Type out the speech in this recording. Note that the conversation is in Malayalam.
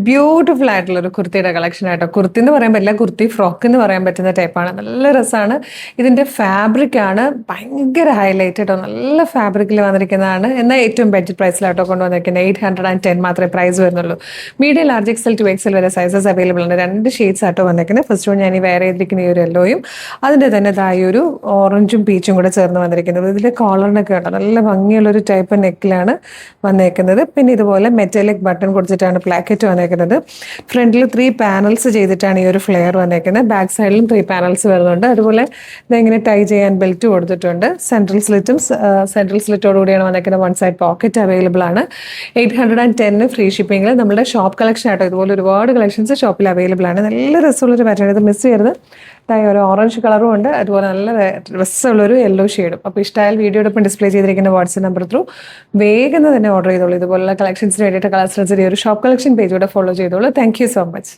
ബ്യൂട്ടിഫുൾ ആയിട്ടുള്ള ഒരു കുർത്തിയുടെ കളക്ഷൻ ആട്ടോ. കുർത്തി എന്ന് പറയാൻ പറ്റില്ല, കുർത്തി ഫ്രോക്ക് എന്ന് പറയാൻ പറ്റുന്ന ടൈപ്പാണ്. നല്ല രസമാണ്. ഇതിന്റെ ഫാബ്രിക് ആണ് ഭയങ്കര ഹൈലൈറ്റ് കേട്ടോ. നല്ല ഫാബ്രിക്കിൽ വന്നിരിക്കുന്നതാണ്. എന്നാൽ ഏറ്റവും ബഡ്ജറ്റ് പ്രൈസിലാട്ടോ കൊണ്ടുവന്നിരിക്കുന്നത്. 810 മാത്രമേ പ്രൈസ് വരുന്നുള്ളൂ. Medium large XL to XL വരെ സൈസസ് അവൈലബിൾ ആണ്. 2 ഷെയ്ഡ്സ് ആട്ടോ വന്നിരിക്കുന്നത്. ഫസ്റ്റ് വൺ ഞാൻ ഈ വേറെ ചെയ്തിരിക്കുന്ന ഈ ഒരു യെല്ലോയും അതിൻ്റെ തന്നെ ഇതായി ഒരു ഓറഞ്ചും പീച്ചും കൂടെ ചേർന്ന് വന്നിരിക്കുന്നത്. ഇതിൻ്റെ കോളറിനൊക്കെ കേട്ടോ നല്ല ഭംഗിയുള്ളൊരു ടൈപ്പ് നെക്കിലാണ് വന്നേക്കുന്നത്. പിന്നെ ഇതുപോലെ മെറ്റാലിക് ബട്ടൺ കൊടുത്തിട്ടാണ് പ്ലാക്കറ്റ് വന്നേക്കുന്നത്. ഫ്രണ്ടിൽ 3 പാനൽസ് ചെയ്തിട്ടാണ് ഈ ഒരു ഫ്ലെയർ വന്നേക്കുന്നത്. ബാക്ക് സൈഡിലും 3 പാനൽസ് വരുന്നുണ്ട്. അതുപോലെ ഇതെങ്ങനെ ടൈ ചെയ്യാൻ ബെൽറ്റ് കൊടുത്തിട്ടുണ്ട്. സെൻട്രൽ സ്ലിറ്റോട് കൂടിയാണ് വന്നേക്കുന്നത്. 1 സൈഡ് പോക്കറ്റ് അവൈലബിൾ ആണ്. 810 ഫ്രീ ഷിപ്പിംഗിൽ നമ്മുടെ ഷോപ്പ് കളക്ഷൻ ആട്ടോ. ഇതുപോലെ ഒരുപാട് കളക്ഷൻസ് ഷോപ്പിൽ അവൈലബിൾ ആണ്. നല്ല രസമുള്ളൊരു പാറ്റേൺ. ഇത് മിസ് ചെയ്യരുത്. ഒരു ഓറഞ്ച് കളറും ഉണ്ട്, അതുപോലെ നല്ല രസമുള്ളൊരു യെല്ലോ ഷെയ്ഡും. അപ്പോൾ ഇഷ്ടമായാൽ വീഡിയോടൊപ്പം ഡിസ്പ്ലേ ചെയ്തിരിക്കുന്ന വാട്സ്ആപ്പ് നമ്പർ ത്രൂ വേഗം തന്നെ ഓർഡർ ചെയ്തോളൂ. ഇതുപോലുള്ള കളക്ഷൻസിന് വേണ്ടിയിട്ട് കളർ ഒരു ഷോപ്പ് കളക്ഷൻ പേജോടെ ഫോളോ ചെയ്തോളൂ. Thank you so much.